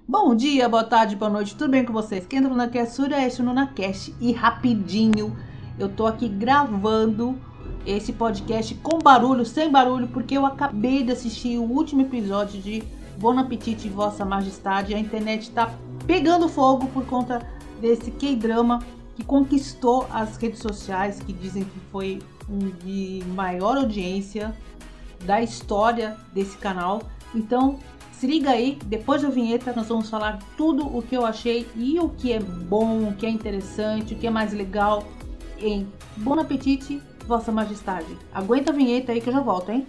Bom dia, boa tarde, boa noite, tudo bem com vocês? Quem tá falando aqui é Surya, este é o NunaCast. E rapidinho, eu tô aqui gravando esse podcast com barulho, sem barulho, porque eu acabei de assistir o último episódio de Bon Appetit, Vossa Majestade. A internet tá pegando fogo por conta desse K-drama que conquistou as redes sociais, que dizem que foi um de maior audiência da história desse canal. Então, se liga aí, depois da vinheta nós vamos falar tudo o que eu achei e o que é bom, o que é interessante, o que é mais legal em Bon Appetit, Vossa Majestade. Aguenta a vinheta aí que eu já volto, hein?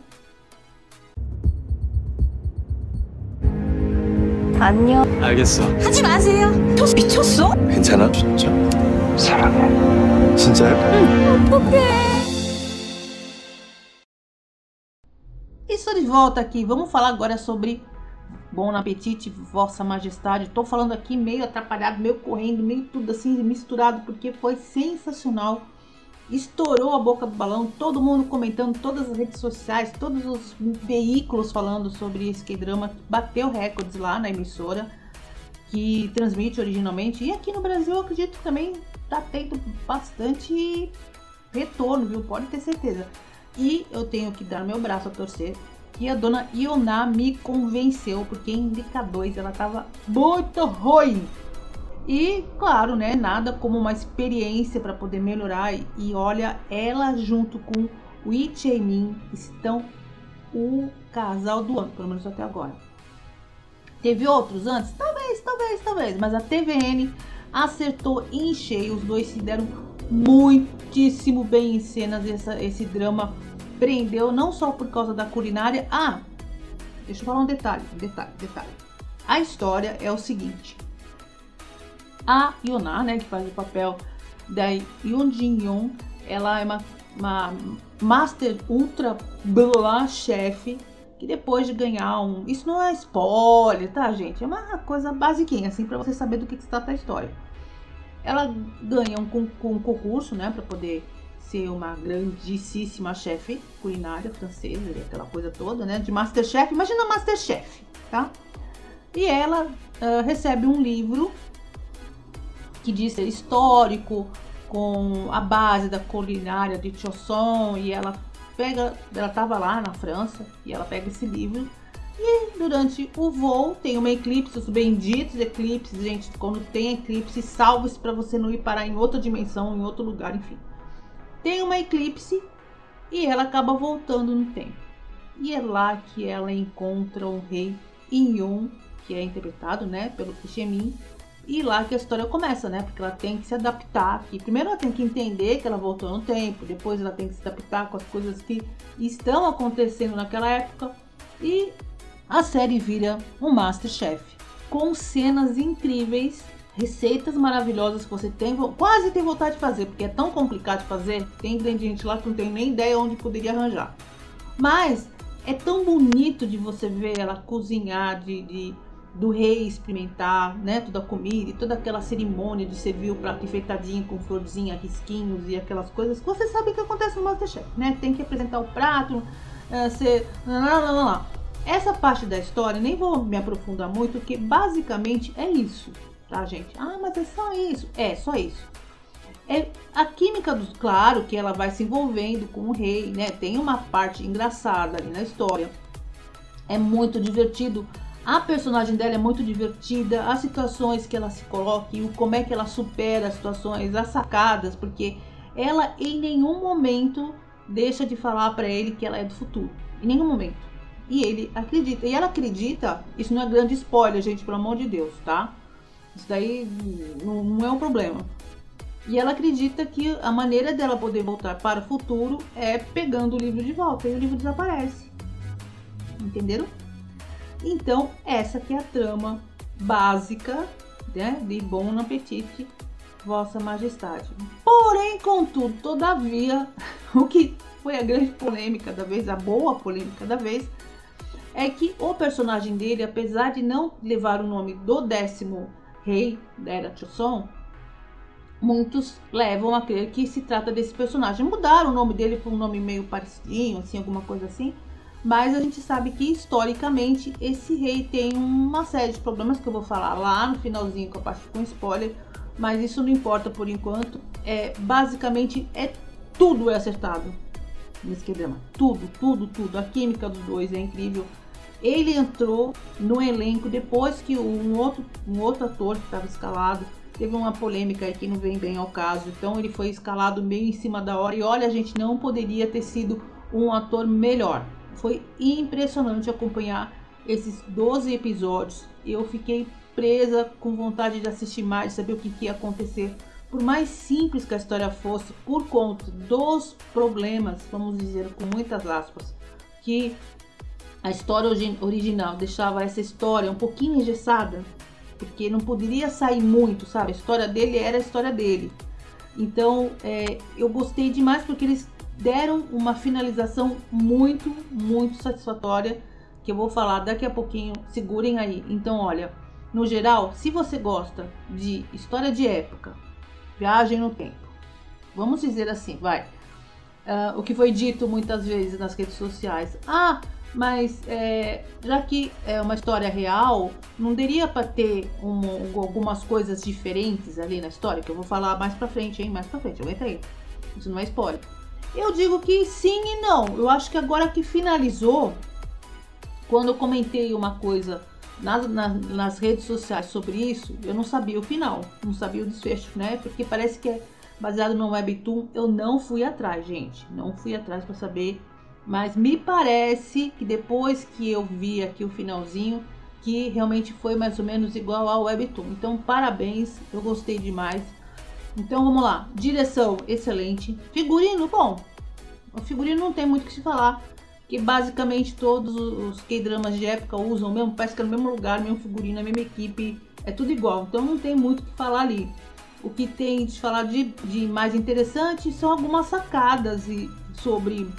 안녕. 알겠어. 하지 마세요. 미쳤어? 괜찮아? 진짜? 사랑해. 진짜요? 어떡해. Estou de volta aqui. Vamos falar agora sobre Bon Appetit, Vossa Majestade. Tô falando aqui meio atrapalhado, meio correndo, meio tudo assim misturado, porque foi sensacional. Estourou a boca do balão, todo mundo comentando, todas as redes sociais, todos os veículos falando sobre esse K-drama, que bateu recordes lá na emissora que transmite originalmente. E aqui no Brasil eu acredito que também tá tendo bastante retorno, viu? Pode ter certeza. E eu tenho que dar meu braço a torcer que a dona Ioná me convenceu, porque em DK2 ela tava muito ruim. E claro, né, nada como uma experiência para poder melhorar. E olha, ela junto com o Lee Jae-min estão o casal do ano, pelo menos até agora. Teve outros antes? Talvez, mas a TVN acertou em cheio, os dois se deram muitíssimo bem em cenas. Esse drama prendeu não só por causa da culinária. Deixa eu falar um detalhe. A história é o seguinte: a Ioná, né, que faz o papel da Yoon Jin-yoon, ela é uma Master Ultra Blá chefe, que depois de ganhar isso não é spoiler, tá, gente? É uma coisa basiquinha, assim, pra você saber do que se trata a história. Ela ganha um concurso, né, pra poder ser uma grandíssima chefe culinária francesa, aquela coisa toda, né, de Masterchef. Imagina Masterchef, tá? E ela recebe um livro que diz ser histórico, com a base da culinária de Choson, e ela estava lá na França, e ela pega esse livro, e durante o voo tem uma eclipse, os benditos eclipses, gente, quando tem eclipse, salve-se para você não ir parar em outra dimensão, em outro lugar, enfim. Tem uma eclipse, e ela acaba voltando no tempo. E é lá que ela encontra o rei In-yoon, que é interpretado, né, pelo Lee Jae-min. E lá que a história começa, né? Porque ela tem que se adaptar aqui. Primeiro ela tem que entender que ela voltou no tempo. Depois ela tem que se adaptar com as coisas que estão acontecendo naquela época. E a série vira um Masterchef. Com cenas incríveis, receitas maravilhosas que você quase tem vontade de fazer. Porque é tão complicado de fazer. Tem ingrediente lá que não tem nem ideia onde poderia arranjar. Mas é tão bonito de você ver ela cozinhar, do rei experimentar, né, toda a comida e toda aquela cerimônia de servir o prato enfeitadinho com florzinha, risquinhos e aquelas coisas que você sabe que acontece no Masterchef, né? Tem que apresentar o prato, Essa parte da história nem vou me aprofundar muito, porque basicamente é isso, tá, gente? Mas é só isso. É só isso. É a química claro que ela vai se envolvendo com o rei, né? Tem uma parte engraçada ali na história. É muito divertido. A personagem dela é muito divertida, as situações que ela se coloca e como é que ela supera as situações, as sacadas, porque ela em nenhum momento deixa de falar para ele que ela é do futuro, em nenhum momento. E ele acredita, e ela acredita, isso não é grande spoiler, gente, pelo amor de Deus, tá? Isso daí não é um problema. E ela acredita que a maneira dela poder voltar para o futuro é pegando o livro de volta, e o livro desaparece. Entenderam? Então, essa que é a trama básica, né, de Bon Appetit, Vossa Majestade. Porém, contudo, todavia, o que foi a grande polêmica da vez, a boa polêmica da vez, é que o personagem dele, apesar de não levar o nome do 10º rei da Era Choson, muitos levam a crer que se trata desse personagem. Mudaram o nome dele para um nome meio parecidinho, assim, alguma coisa assim. Mas a gente sabe que historicamente esse rei tem uma série de problemas que eu vou falar lá no finalzinho com a parte com spoiler, mas isso não importa por enquanto. Basicamente tudo é acertado nesse K-drama, tudo. A química dos dois é incrível. Ele entrou no elenco depois que um outro ator que estava escalado teve uma polêmica aí que não vem bem ao caso, então ele foi escalado meio em cima da hora. E olha, a gente não poderia ter sido um ator melhor. Foi impressionante acompanhar esses 12 episódios. Eu fiquei presa com vontade de assistir mais, de saber o que ia acontecer. Por mais simples que a história fosse, por conta dos problemas, vamos dizer com muitas aspas, que a história original deixava essa história um pouquinho engessada, porque não poderia sair muito, sabe? A história dele era a história dele. Então, eu gostei demais porque eles deram uma finalização muito satisfatória, que eu vou falar daqui a pouquinho, segurem aí. Então, olha, no geral, se você gosta de história de época, viagem no tempo, vamos dizer assim, o que foi dito muitas vezes nas redes sociais, mas já que é uma história real, não daria para ter algumas coisas diferentes ali na história, que eu vou falar mais pra frente, hein? Mais pra frente, aguenta aí, isso não é spoiler. Eu digo que sim e não. Eu acho que agora que finalizou, quando eu comentei uma coisa nas redes sociais sobre isso, eu não sabia o final, não sabia o desfecho, né? Porque parece que é baseado no webtoon. Eu não fui atrás, gente, não fui atrás para saber, mas me parece que depois que eu vi aqui o finalzinho, que realmente foi mais ou menos igual ao webtoon. Então, parabéns, eu gostei demais. Então vamos lá, direção excelente, figurino bom, o figurino não tem muito o que se falar, que basicamente todos os K-dramas de época usam mesmo, parece que é no mesmo lugar, mesmo figurino, a mesma equipe, é tudo igual, então não tem muito o que falar ali. O que tem de falar de mais interessante são algumas sacadas sobre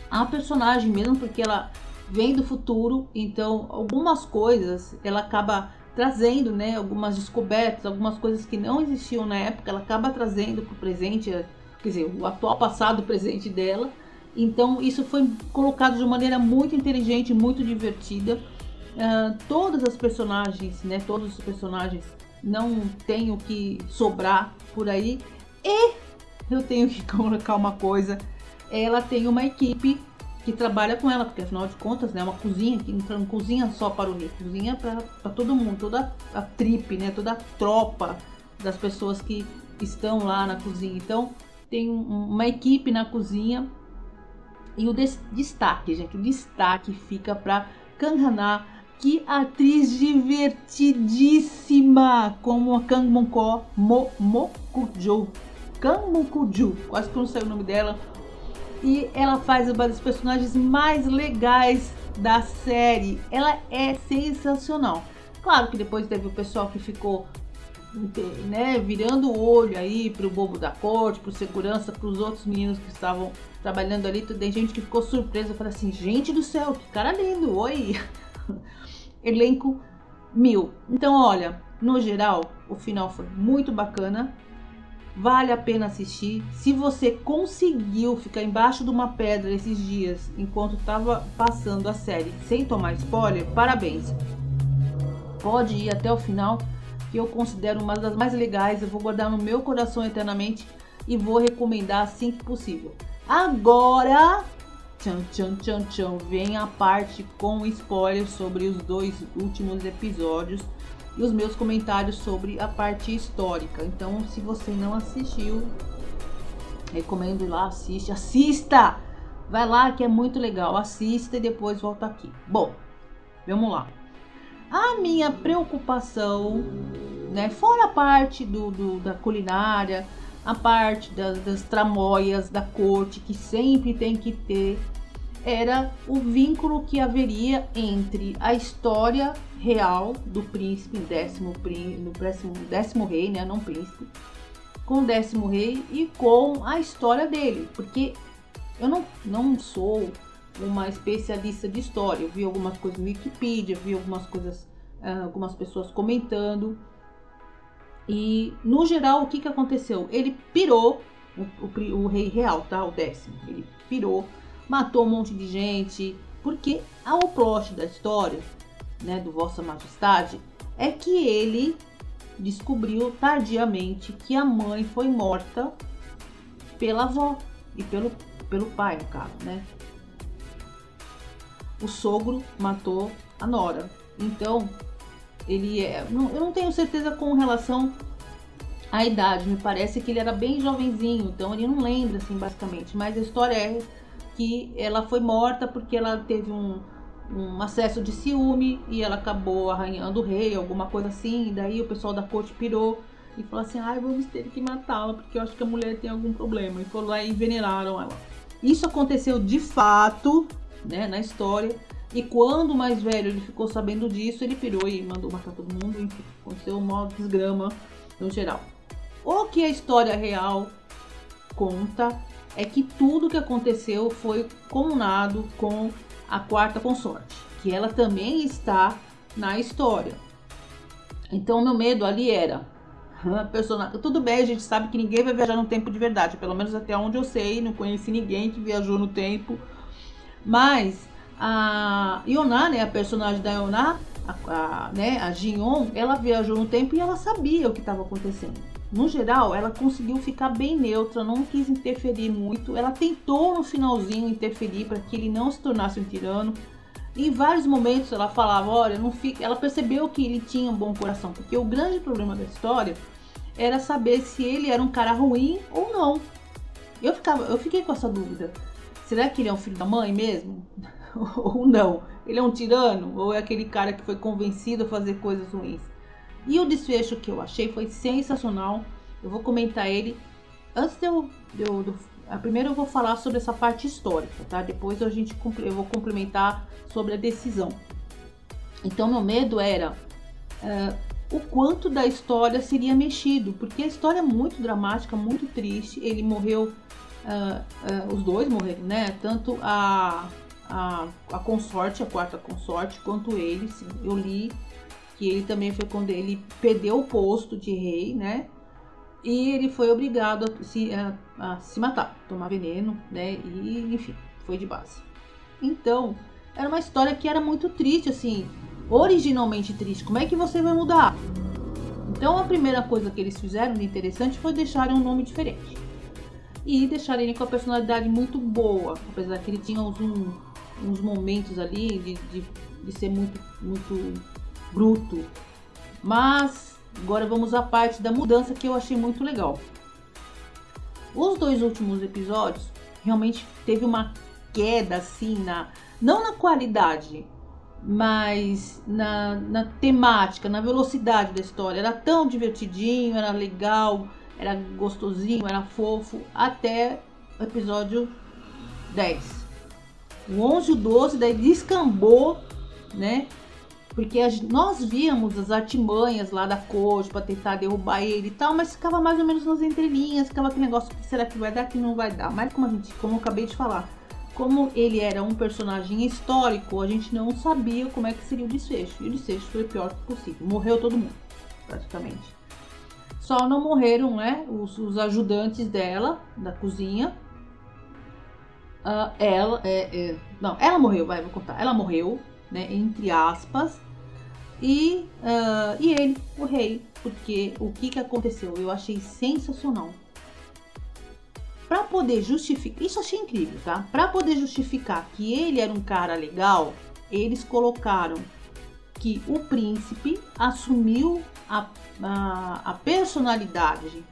a personagem mesmo, porque ela vem do futuro, então algumas coisas ela acaba trazendo, né, algumas descobertas, algumas coisas que não existiam na época, ela acaba trazendo para o presente, quer dizer, o atual passado, presente dela. Então isso foi colocado de uma maneira muito inteligente, muito divertida. Todas as personagens, né, todos os personagens não tem o que sobrar por aí. E eu tenho que colocar uma coisa, ela tem uma equipe que trabalha com ela, porque afinal de contas, né, uma cozinha, que não cozinha só para o Nick, cozinha para todo mundo, toda a tripe, né, toda a tropa das pessoas que estão lá na cozinha. Então tem uma equipe na cozinha. E o destaque, gente, o destaque fica para Kang Han-na, que atriz divertidíssima, como a Kang Mo-koo-jo, quase que não saiu o nome dela. E ela faz uma das personagens mais legais da série. Ela é sensacional. Claro que depois teve o pessoal que ficou, né, virando o olho aí pro bobo da corte, pro segurança, pros outros meninos que estavam trabalhando ali. Tem gente que ficou surpresa, falou assim, gente do céu, que cara lindo, oi. Elenco 1000. Então, olha, no geral, o final foi muito bacana. Vale a pena assistir. Se você conseguiu ficar embaixo de uma pedra esses dias enquanto estava passando a série sem tomar spoiler, parabéns. Pode ir até o final, que eu considero uma das mais legais. Eu vou guardar no meu coração eternamente e vou recomendar assim que possível. Agora, vem a parte com spoiler sobre os 2 últimos episódios e os meus comentários sobre a parte histórica. Então, se você não assistiu, recomendo ir lá, assista! Vai lá que é muito legal, assista e depois volta aqui. Bom, vamos lá. A minha preocupação, né, fora a parte da culinária, a parte das tramóias da corte, que sempre tem que ter, era o vínculo que haveria entre a história real do príncipe, décimo rei, né, não príncipe, com o 10º rei e com a história dele, porque eu não sou uma especialista de história. Eu vi algumas coisas no Wikipedia, vi algumas coisas, algumas pessoas comentando, e no geral o que aconteceu? Ele pirou, o rei real, tá? O 10º, ele pirou, matou um monte de gente, Porque o plot da história, né, do Vossa Majestade, é que ele descobriu tardiamente que a mãe foi morta pela avó e pelo pai, no caso, né? O sogro matou a nora. Então, eu não tenho certeza com relação à idade, me parece que ele era bem jovenzinho, então ele não lembra, assim, basicamente. Mas a história é que ela foi morta porque ela teve um acesso de ciúme e ela acabou arranhando o rei, alguma coisa assim. E daí o pessoal da corte pirou e falou assim: vamos ter que matá-la porque eu acho que a mulher tem algum problema. E foram lá e envenenaram ela. Isso aconteceu de fato, né, na história. E quando o mais velho ele ficou sabendo disso, ele pirou e mandou matar todo mundo. Enfim, aconteceu uma desgrama no geral. O que a história real conta é que tudo que aconteceu foi comunado com a quarta consorte, que ela também está na história. Então meu medo ali era personagem. Tudo bem, a gente sabe que ninguém vai viajar no tempo de verdade, pelo menos até onde eu sei, não conheci ninguém que viajou no tempo. Mas a Yonah, né, a personagem da Yonah, né, a Ji-yeon, ela viajou no tempo e ela sabia o que estava acontecendo. No geral, ela conseguiu ficar bem neutra, não quis interferir muito. Ela tentou no finalzinho interferir para que ele não se tornasse um tirano. E em vários momentos ela falava, olha, não fica. Ela percebeu que ele tinha um bom coração, porque o grande problema da história era saber se ele era um cara ruim ou não. Eu fiquei com essa dúvida. Será que ele é um filho da mãe mesmo? Ou não? Ele é um tirano? Ou é aquele cara que foi convencido a fazer coisas ruins? E o desfecho que eu achei foi sensacional. Eu vou comentar ele. Antes primeiro eu vou falar sobre essa parte histórica, tá? Depois eu vou complementar sobre a decisão. Então meu medo era o quanto da história seria mexido, porque a história é muito dramática, muito triste. Ele morreu, os dois morreram, né? Tanto a consorte, a quarta consorte, quanto ele. Sim, eu li que ele também foi quando ele perdeu o posto de rei, né? E ele foi obrigado a se matar, tomar veneno, né? E enfim, foi de base. Então, era uma história que era muito triste, assim, originalmente triste. Como é que você vai mudar? Então, a primeira coisa que eles fizeram de interessante foi deixarem um nome diferente. E deixarem ele com a personalidade muito boa, apesar que ele tinha uns momentos ali de ser muito, muito bruto. Mas agora vamos à parte da mudança que eu achei muito legal. Os dois últimos episódios realmente teve uma queda assim, não na qualidade, mas na temática, na velocidade da história. Era tão divertidinho, era legal, era gostosinho, era fofo, até o episódio 10. O 11 e o 12 daí descambou, né? Porque nós víamos as artimanhas lá da corte para tentar derrubar ele e tal, mas ficava mais ou menos nas entrelinhas, ficava aquele negócio, que será que vai dar, que não vai dar. Mas como eu acabei de falar, como ele era um personagem histórico, a gente não sabia como é que seria o desfecho. E o desfecho foi o pior possível. Morreu todo mundo, praticamente. Só não morreram, né, os ajudantes dela, da cozinha. Ela morreu, vou contar. Ela morreu, né, entre aspas, e ele, o rei, porque o que aconteceu? Eu achei sensacional. Para poder justificar, isso achei incrível, tá? Para poder justificar que ele era um cara legal, eles colocaram que o príncipe assumiu a personalidade,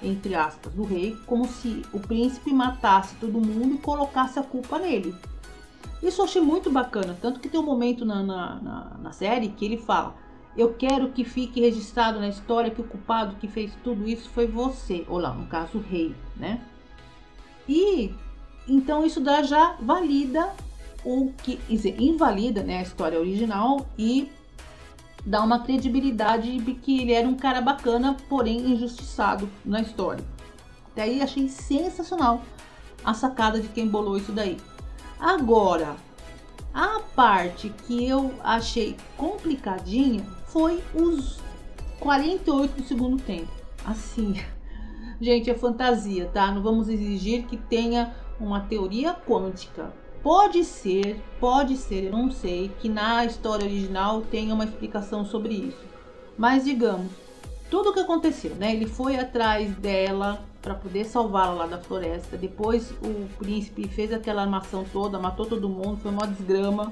entre aspas, do rei, como se o príncipe matasse todo mundo e colocasse a culpa nele. Isso eu achei muito bacana, tanto que tem um momento na série que ele fala: eu quero que fique registrado na história que o culpado que fez tudo isso foi você, ou lá, no caso, o rei, né? E então isso já valida invalida, né, a história original e dá uma credibilidade de que ele era um cara bacana, porém injustiçado na história. Daí achei sensacional a sacada de quem bolou isso daí. Agora, a parte que eu achei complicadinha foi os 48 do segundo tempo. Assim, gente, é fantasia, tá? Não vamos exigir que tenha uma teoria quântica. Pode ser, eu não sei, que na história original tenha uma explicação sobre isso. Mas digamos, tudo o que aconteceu, né? Ele foi atrás dela para poder salvá-la lá da floresta. Depois o príncipe fez aquela armação toda, matou todo mundo, foi uma desgrama.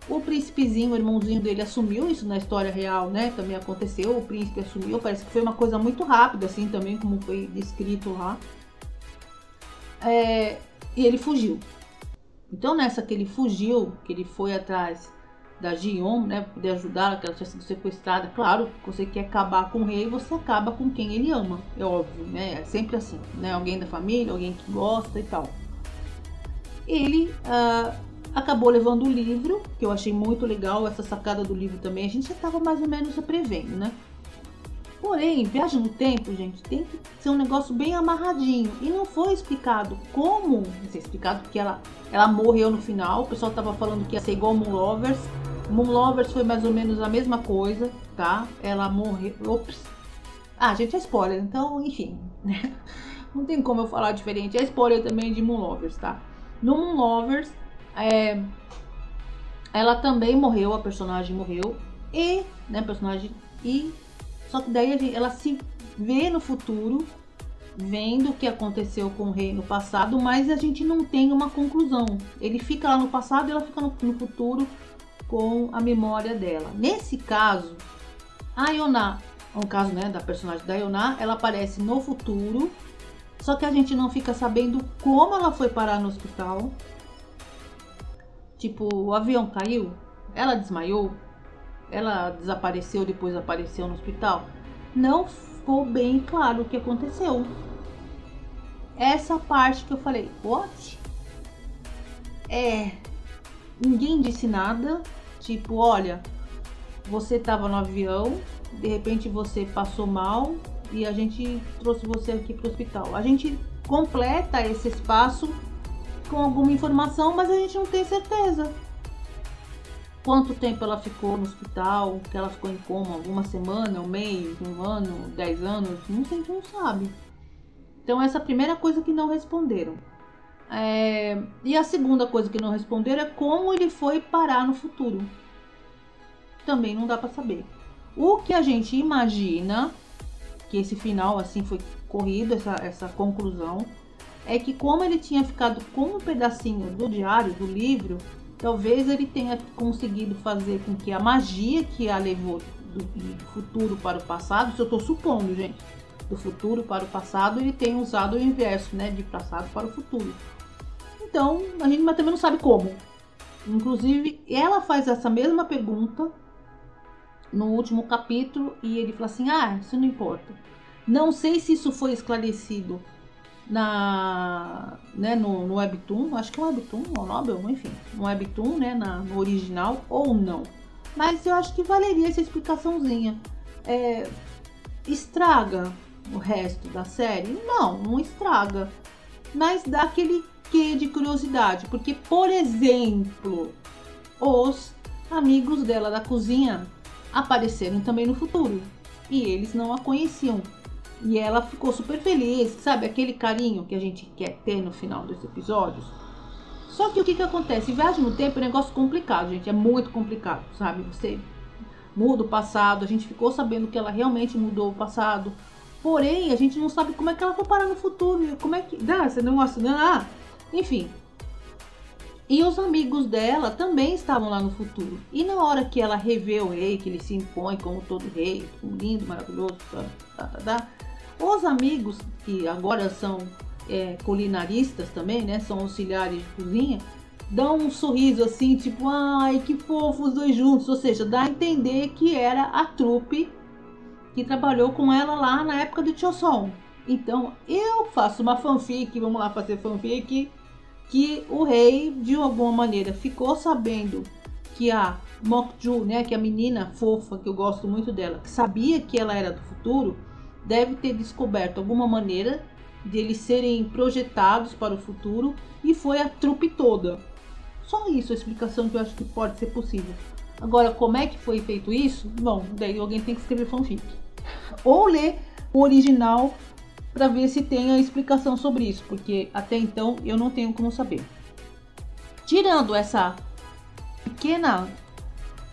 O príncipezinho, o irmãozinho dele, assumiu isso na história real, né? Também aconteceu, o príncipe assumiu, parece que foi uma coisa muito rápida, assim, também, como foi descrito lá. E ele fugiu. Então, nessa que ele fugiu, que ele foi atrás da Ji-yeon, né? Pra poder ajudá-la, que ela tinha sido sequestrada. Claro, você quer acabar com o rei, você acaba com quem ele ama, é óbvio, né? É sempre assim, né? Alguém da família, alguém que gosta e tal. Ele acabou levando o livro, que eu achei muito legal, essa sacada do livro também. A gente já estava mais ou menos prevendo, né? Porém, Viagem no Tempo, gente, tem que ser um negócio bem amarradinho. E não foi explicado como. Não sei, explicado porque ela morreu no final. O pessoal tava falando que ia ser igual Moon Lovers. Moon Lovers foi mais ou menos a mesma coisa, tá? Ela morreu. Ops. Gente, é spoiler, então, enfim. Né? Não tem como eu falar diferente. É spoiler também de Moon Lovers, tá? No Moon Lovers, ela também morreu, a personagem morreu. E, né, só que daí ela se vê no futuro, vendo o que aconteceu com o rei no passado, mas a gente não tem uma conclusão. Ele fica lá no passado e ela fica no futuro com a memória dela. Nesse caso, a Yoná, no caso, né, da personagem da Yoná, ela aparece no futuro, só que a gente não fica sabendo como ela foi parar no hospital. Tipo, o avião caiu, ela desmaiou, ela desapareceu, depois apareceu no hospital. Não ficou bem claro o que aconteceu. Essa parte que eu falei, what? Ninguém disse nada. Tipo, olha, você tava no avião, de repente você passou mal e a gente trouxe você aqui pro hospital. A gente completa esse espaço com alguma informação, mas a gente não tem certeza. Quanto tempo ela ficou no hospital, que ela ficou em coma, alguma semana, um mês, um ano, 10 anos, não sei, a gente não sabe. Então essa é a primeira coisa que não responderam. E a segunda coisa que não responderam é como ele foi parar no futuro. Também não dá para saber. O que a gente imagina, que esse final assim foi corrido, essa conclusão, é que como ele tinha ficado com um pedacinho do diário, do livro, talvez ele tenha conseguido fazer com que a magia que a levou do futuro para o passado, isso eu estou supondo, gente, do futuro para o passado, ele tenha usado o inverso, né, de passado para o futuro. Então, a gente também não sabe como. Inclusive, ela faz essa mesma pergunta no último capítulo e ele fala assim, isso não importa. Não sei se isso foi esclarecido no Webtoon, acho que é o Webtoon, o Nobel, enfim, no Webtoon, né, no original, ou não. Mas eu acho que valeria essa explicaçãozinha. Estraga o resto da série? Não estraga. Mas dá aquele quê de curiosidade, porque, por exemplo, os amigos dela da cozinha apareceram também no futuro e eles não a conheciam. E ela ficou super feliz, sabe? Aquele carinho que a gente quer ter no final dos episódios. Só que o que acontece? Viagem no tempo é um negócio complicado, gente. É muito complicado, sabe? Você muda o passado. A gente ficou sabendo que ela realmente mudou o passado. Porém, a gente não sabe como é que ela foi parar no futuro. Como é que... Você não gosta? Enfim. E os amigos dela também estavam lá no futuro. E na hora que ela revê o rei, que ele se impõe como todo rei, lindo, maravilhoso, os amigos, que agora são culinaristas também, né? São auxiliares de cozinha, dão um sorriso assim, tipo, ai, que fofo os dois juntos. Ou seja, dá a entender que era a trupe que trabalhou com ela lá na época do Choson. Então, eu faço uma fanfic, vamos lá fazer fanfic, que o rei, de alguma maneira, ficou sabendo que a Mokju, né, que é a menina fofa, que eu gosto muito dela, que sabia que ela era do futuro, deve ter descoberto alguma maneira de eles serem projetados para o futuro e foi a trupe toda. Só isso, a explicação que eu acho que pode ser possível. Agora, como é que foi feito isso? Bom, daí alguém tem que escrever fanfic. Ou ler o original para ver se tem a explicação sobre isso, porque até então eu não tenho como saber. tirando essa pequena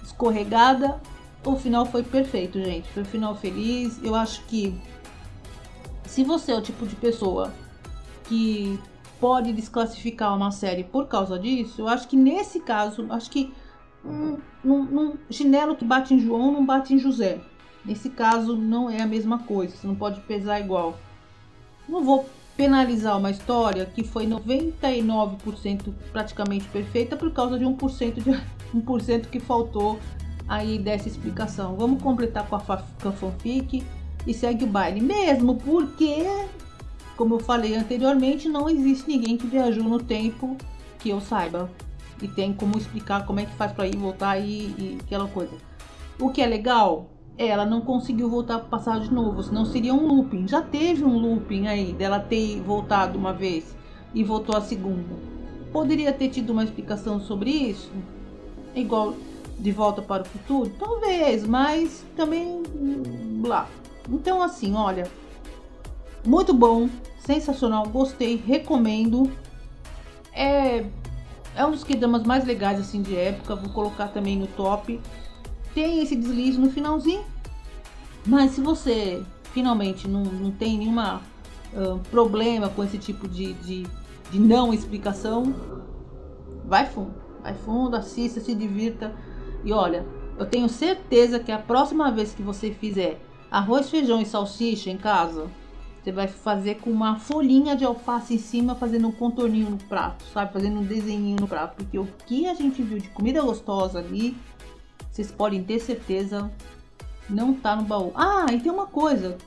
escorregada, o final foi perfeito, gente. Foi um final feliz. Eu acho que se você é o tipo de pessoa que pode desclassificar uma série por causa disso, eu acho que nesse caso, acho que chinelo que bate em João não bate em José. Nesse caso não é a mesma coisa, você não pode pesar igual. Não vou penalizar uma história que foi 99% praticamente perfeita por causa de 1% que faltou aí dessa explicação. Vamos completar com a fanfic e segue o baile mesmo, porque, como eu falei anteriormente, não existe ninguém que viajou no tempo que eu saiba e tem como explicar como é que faz para ir, voltar e aquela coisa. O que é legal, ela não conseguiu voltar para o passado de novo, senão seria um looping. Já teve um looping aí dela ter voltado uma vez e voltou a segunda. Poderia ter tido uma explicação sobre isso, igual De Volta para o Futuro, talvez, mas também lá. Então assim, olha, muito bom, sensacional, gostei, recomendo. É um dos K-dramas mais legais assim de época, vou colocar também no top. Tem esse deslize no finalzinho, mas se você finalmente não tem nenhuma problema com esse tipo de não explicação, vai fundo, assista, se divirta. E olha, eu tenho certeza que a próxima vez que você fizer arroz, feijão e salsicha em casa, você vai fazer com uma folhinha de alface em cima, fazendo um contorninho no prato, sabe? Fazendo um desenhinho no prato. Porque o que a gente viu de comida gostosa ali, vocês podem ter certeza, não tá no baú. Ah, e tem uma coisa.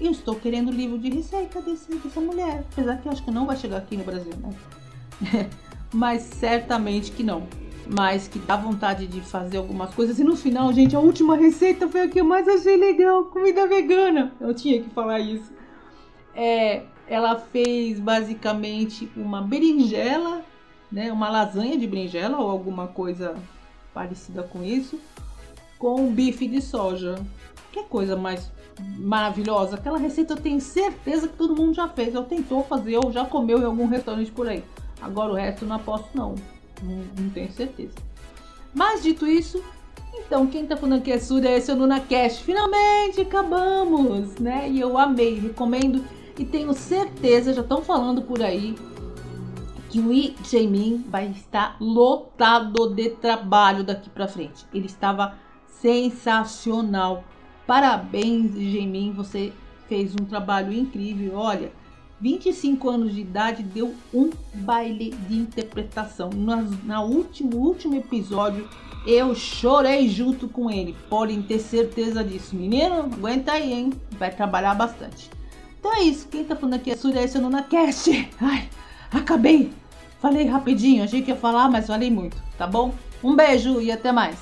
Eu estou querendo o livro de receita dessa mulher. Apesar que eu acho que não vai chegar aqui no Brasil, né? Mas certamente que não. Mas que dá vontade de fazer algumas coisas. E no final, gente, a última receita foi a que eu mais achei legal. Comida vegana. Eu tinha que falar isso. Ela fez basicamente uma berinjela, né? Uma lasanha de berinjela ou alguma coisa parecida com isso, com bife de soja. Que coisa mais maravilhosa. Aquela receita eu tenho certeza que todo mundo já fez, ou tentou fazer, ou já comeu em algum restaurante por aí. Agora o resto eu não aposto não tenho certeza. Mas dito isso, então quem tá falando aqui é Surya, esse é o NunaCast. Finalmente acabamos, né? E eu amei, recomendo e tenho certeza, já estão falando por aí, que o Lee Jae-min vai estar lotado de trabalho daqui pra frente. Ele estava sensacional. Parabéns, Jae-min, você fez um trabalho incrível. Olha, 25 anos de idade, deu um baile de interpretação. No último episódio, eu chorei junto com ele. Podem ter certeza disso. Menino, aguenta aí, hein? Vai trabalhar bastante. Então é isso. Quem tá falando aqui é Surya, esse é o NunaCast. Ai, acabei. Falei rapidinho. Achei que ia falar, mas falei muito. Tá bom? Um beijo e até mais.